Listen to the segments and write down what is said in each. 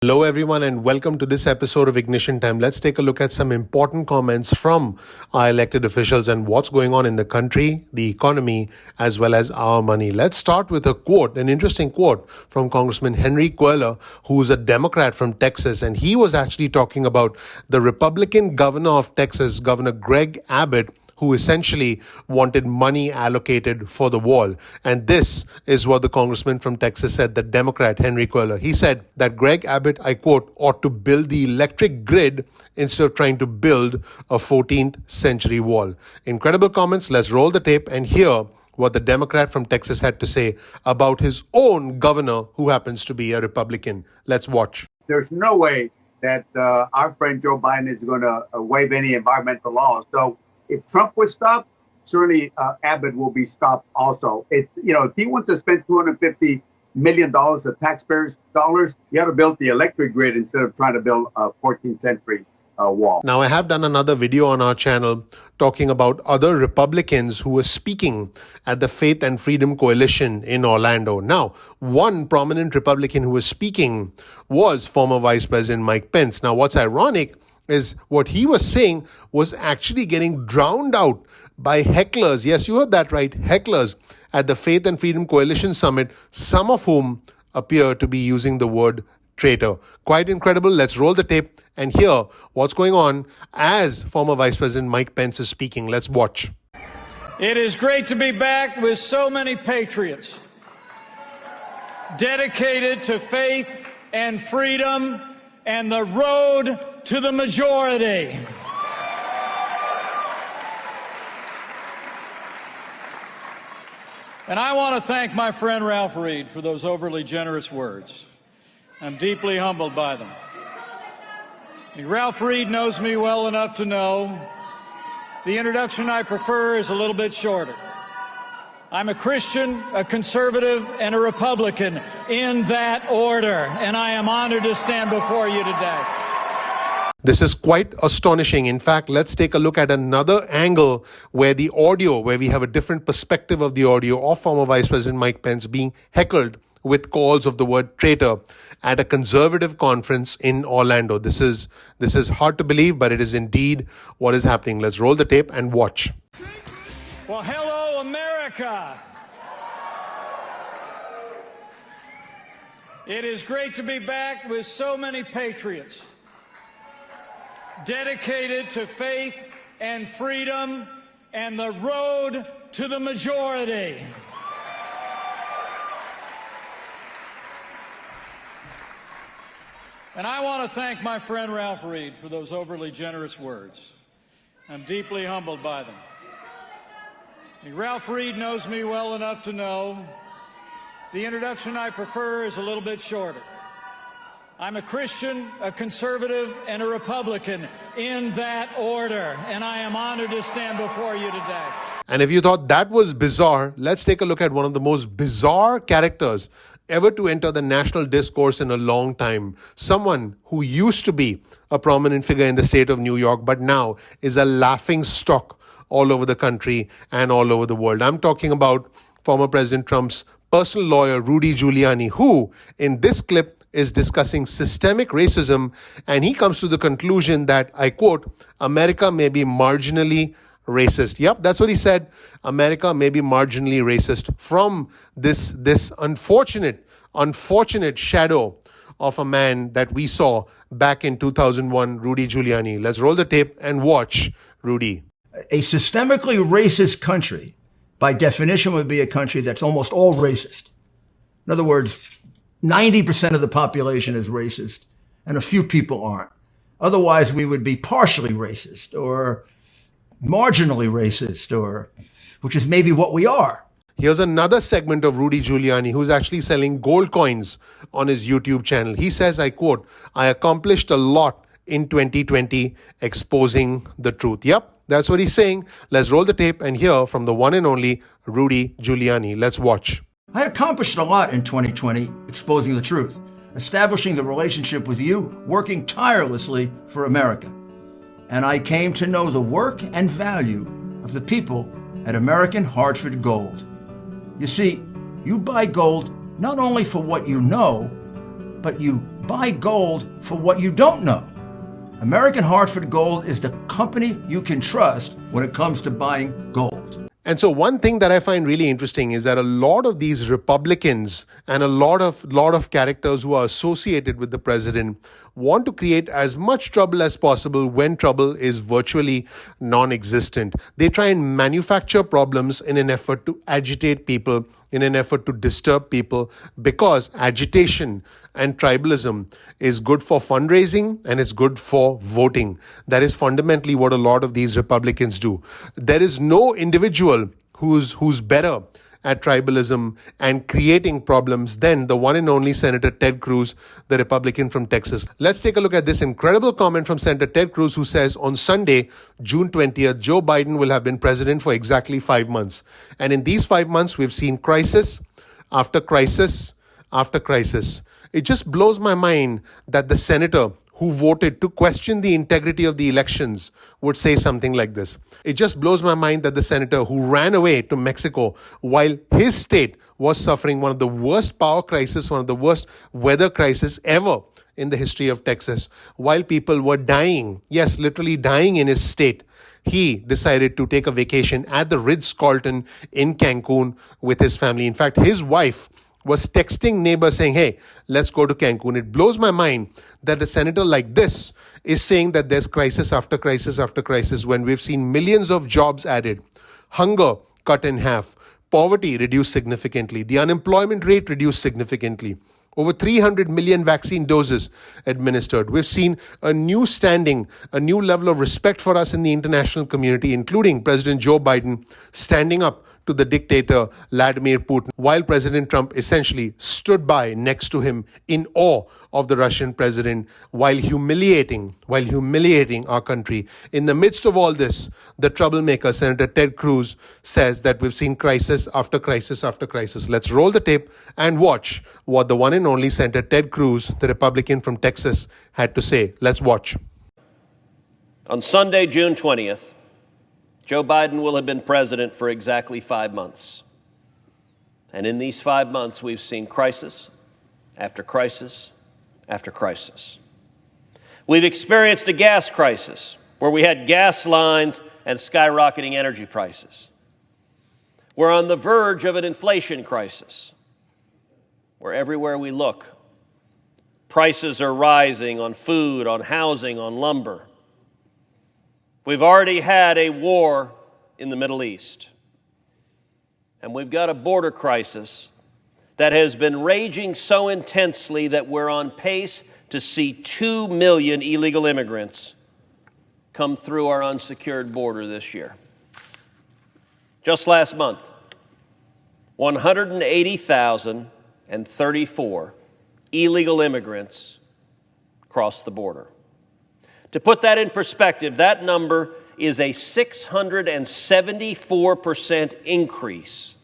Hello everyone and welcome to this episode of Ignition Time. Let's take a look at some important comments from our elected officials and what's going on in the country, the economy, as well as our money. Let's start with a quote, an interesting quote from Congressman Henry Cuellar, who's a Democrat from Texas, and he was actually talking about the Republican governor of Texas, Governor Greg Abbott, who essentially wanted money allocated for the wall. And this is what the congressman from Texas said, the Democrat Henry Cuellar. He said that Greg Abbott, I quote, ought to build the electric grid instead of trying to build a 14th century wall. Incredible comments. Let's roll the tape and hear what the Democrat from Texas had to say about his own governor, who happens to be a Republican. Let's watch. There's no way that our friend Joe Biden is going to waive any environmental laws. So if Trump was stopped, certainly Abbott will be stopped also. It's, if he wants to spend $250 million of taxpayers' dollars, you got to build the electric grid instead of trying to build a 14th century wall. Now, I have done another video on our channel talking about other Republicans who were speaking at the Faith and Freedom Coalition in Orlando. Now, one prominent Republican who was speaking was former Vice President Mike Pence. Now, what's ironic is what he was saying was actually getting drowned out by hecklers. Yes, you heard that right, hecklers at the Faith and Freedom Coalition Summit, some of whom appear to be using the word traitor. Quite incredible. Let's roll the tape and hear what's going on as former Vice President Mike Pence is speaking. Let's watch. It is great to be back with so many patriots dedicated to faith and freedom and the road to the majority. And I want to thank my friend Ralph Reed for those overly generous words. I'm deeply humbled by them. Ralph Reed knows me well enough to know the introduction I prefer is a little bit shorter. I'm a Christian, a conservative, and a Republican in that order, and I am honored to stand before you today. This is quite astonishing. In fact, let's take a look at another angle where we have a different perspective of the audio of former Vice President Mike Pence being heckled with calls of the word traitor at a conservative conference in Orlando. This is hard to believe, but it is indeed what is happening. Let's roll the tape and watch. Well, hello, America. It is great to be back with so many patriots dedicated to faith and freedom and the road to the majority. And I want to thank my friend Ralph Reed for those overly generous words. I'm deeply humbled by them. Ralph Reed knows me well enough to know the introduction I prefer is a little bit shorter. I'm a Christian, a conservative, and a Republican in that order, and I am honored to stand before you today. And if you thought that was bizarre, let's take a look at one of the most bizarre characters ever to enter the national discourse in a long time. Someone who used to be a prominent figure in the state of New York, but now is a laughing stock all over the country and all over the world. I'm talking about former President Trump's personal lawyer, Rudy Giuliani, who in this clip is discussing systemic racism, and he comes to the conclusion that, I quote, America may be marginally racist. Yep, that's what he said. America may be marginally racist from this unfortunate shadow of a man that we saw back in 2001, Rudy Giuliani. Let's roll the tape and watch Rudy. A systemically racist country, by definition, would be a country that's almost all racist. In other words, 90% of the population is racist, and a few people aren't. Otherwise, we would be partially racist or marginally racist, which is maybe what we are. Here's another segment of Rudy Giuliani, who's actually selling gold coins on his YouTube channel. He says, I quote, I accomplished a lot in 2020 exposing the truth. Yep, that's what he's saying. Let's roll the tape and hear from the one and only Rudy Giuliani. Let's watch. I accomplished a lot in 2020 exposing the truth, establishing the relationship with you, working tirelessly for America. And I came to know the work and value of the people at American Hartford Gold. You see, you buy gold not only for what you know, but you buy gold for what you don't know. American Hartford Gold is the company you can trust when it comes to buying gold. And so one thing that I find really interesting is that a lot of these Republicans and a lot of characters who are associated with the president want to create as much trouble as possible when trouble is virtually non-existent. They try and manufacture problems in an effort to agitate people, in an effort to disturb people, because agitation and tribalism is good for fundraising and it's good for voting. That is fundamentally what a lot of these Republicans do. There is no individual who's better at tribalism and creating problems than the one and only Senator Ted Cruz, the Republican from Texas. Let's take a look at this incredible comment from Senator Ted Cruz, who says on Sunday, June 20th, Joe Biden will have been president for exactly 5 months. And in these 5 months, we've seen crisis after crisis after crisis. It just blows my mind that the senator who voted to question the integrity of the elections would say something like this. It just blows my mind that the senator who ran away to Mexico while his state was suffering one of the worst power crises, one of the worst weather crises ever in the history of Texas, while people were dying, yes, literally dying in his state, he decided to take a vacation at the Ritz-Carlton in Cancun with his family. In fact, his wife was texting neighbors saying, hey, let's go to Cancun. It blows my mind that a senator like this is saying that there's crisis after crisis after crisis when we've seen millions of jobs added, hunger cut in half, poverty reduced significantly, the unemployment rate reduced significantly, over 300 million vaccine doses administered. We've seen a new standing, a new level of respect for us in the international community, including President Joe Biden standing up to the dictator Vladimir Putin, while President Trump essentially stood by next to him in awe of the Russian president while humiliating our country. In the midst of all this, the troublemaker, Senator Ted Cruz, says that we've seen crisis after crisis after crisis. Let's roll the tape and watch what the one and only Senator Ted Cruz, the Republican from Texas, had to say. Let's watch. On Sunday, June 20th, Joe Biden will have been president for exactly 5 months. And in these 5 months, we've seen crisis after crisis after crisis. We've experienced a gas crisis where we had gas lines and skyrocketing energy prices. We're on the verge of an inflation crisis where everywhere we look, prices are rising on food, on housing, on lumber. We've already had a war in the Middle East, and we've got a border crisis that has been raging so intensely that we're on pace to see 2 million illegal immigrants come through our unsecured border this year. Just last month, 180,034 illegal immigrants crossed the border. To put that in perspective, that number is a 674% increase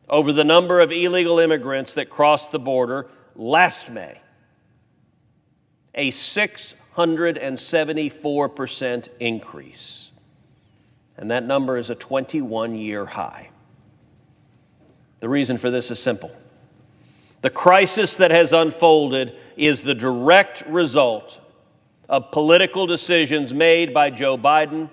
over the number of illegal immigrants that crossed the border last May. A 674% increase. And that number is a 21-year high. The reason for this is simple. The crisis that has unfolded is the direct result of political decisions made by Joe Biden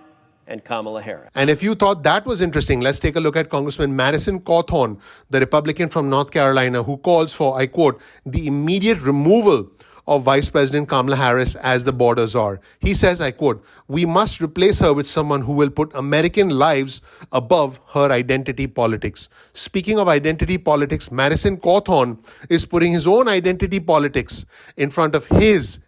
and Kamala Harris. And if you thought that was interesting, let's take a look at Congressman Madison Cawthorn, the Republican from North Carolina, who calls for, I quote, the immediate removal of Vice President Kamala Harris as the border czar. He says, I quote, we must replace her with someone who will put American lives above her identity politics. Speaking of identity politics, Madison Cawthorn is putting his own identity politics in front of his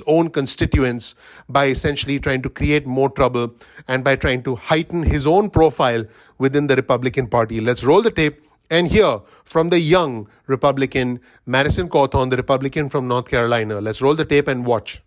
own constituents by essentially trying to create more trouble and by trying to heighten his own profile within the Republican Party. Let's roll the tape and hear from the young Republican, Madison Cawthorn, the Republican from North Carolina. Let's roll the tape and watch.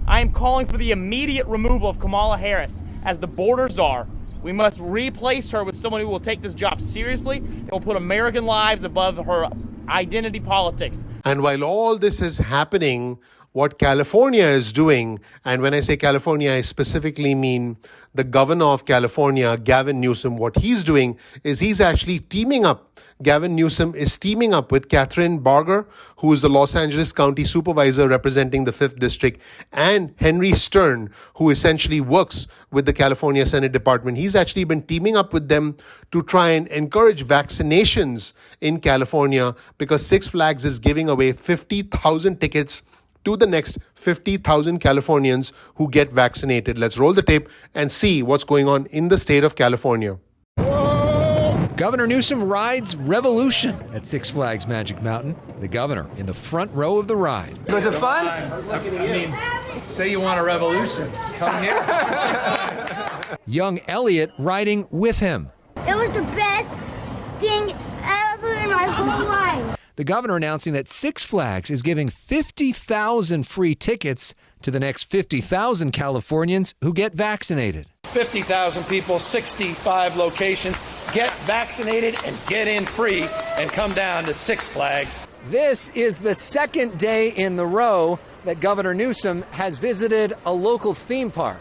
I am calling for the immediate removal of Kamala Harris as the border czar. We must replace her with someone who will take this job seriously and will put American lives above her identity politics. And while all this is happening, what California is doing, and when I say California, I specifically mean the governor of California, Gavin Newsom, what he's doing is he's actually teaming up. Gavin Newsom is teaming up with Catherine Barger, who is the Los Angeles County Supervisor representing the 5th District, and Henry Stern, who essentially works with the California Senate Department. He's actually been teaming up with them to try and encourage vaccinations in California because Six Flags is giving away 50,000 tickets to the next 50,000 Californians who get vaccinated. Let's roll the tape and see what's going on in the state of California. Governor Newsom rides Revolution at Six Flags Magic Mountain. The governor in the front row of the ride. Was it fun? I mean, say you want a revolution. Come here. Young Elliot riding with him. It was the best thing ever in my whole life. The governor announcing that Six Flags is giving 50,000 free tickets to the next 50,000 Californians who get vaccinated. 50,000 people, 65 locations. Get vaccinated and get in free and come down to Six Flags. This is the second day in the row that Governor Newsom has visited a local theme park.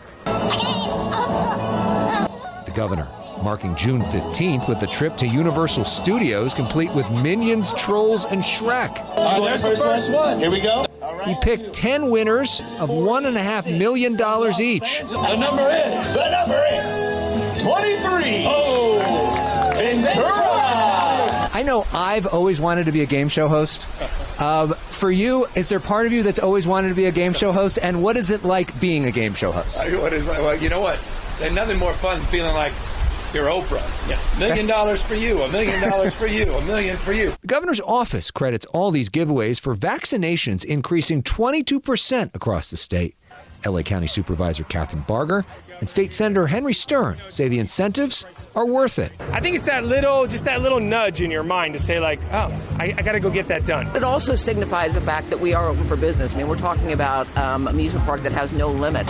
The governor marking June 15th with the trip to Universal Studios, complete with Minions, Trolls, and Shrek. All right, there's the first one. Here we go. He picked 10 winners of $1.5 million each. The number is 23. Oh, Ventura. I know I've always wanted to be a game show host. For you, is there part of you that's always wanted to be a game show host? And what is it like being a game show host? Well, you know what? There's nothing more fun than feeling like you're Oprah. Yeah. $1 million for you, $1 million for you, $1 million for you. The governor's office credits all these giveaways for vaccinations increasing 22% across the state. LA County Supervisor Catherine Barger and State Senator Henry Stern say the incentives are worth it. I think it's that little nudge in your mind to say like, oh, I got to go get that done. It also signifies the fact that we are open for business. I mean, we're talking about amusement park that has no limit.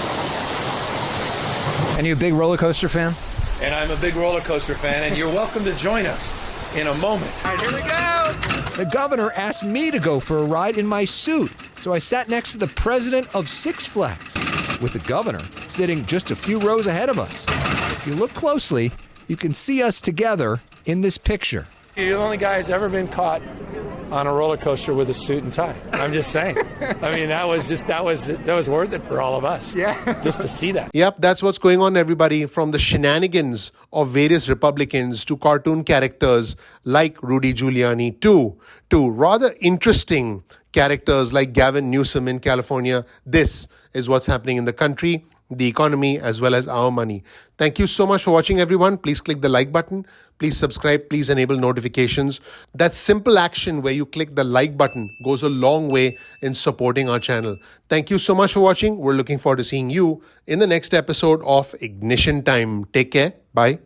And you a big roller coaster fan? And I'm a big roller coaster fan, and you're welcome to join us in a moment. All right, here we go. The governor asked me to go for a ride in my suit, so I sat next to the president of Six Flags, with the governor sitting just a few rows ahead of us. If you look closely, you can see us together in this picture. You're the only guy who's ever been caught on a roller coaster with a suit and tie. I'm just saying. I mean, that was worth it for all of us. Yeah. Just to see that. Yep, that's what's going on, everybody, from the shenanigans of various Republicans to cartoon characters like Rudy Giuliani to rather interesting characters like Gavin Newsom in California. This is what's happening in the country, the economy, as well as our money. Thank you so much for watching, everyone. Please click the like button. Please subscribe. Please enable notifications. That simple action where you click the like button goes a long way in supporting our channel. Thank you so much for watching. We're looking forward to seeing you in the next episode of Ignition Time. Take care. Bye.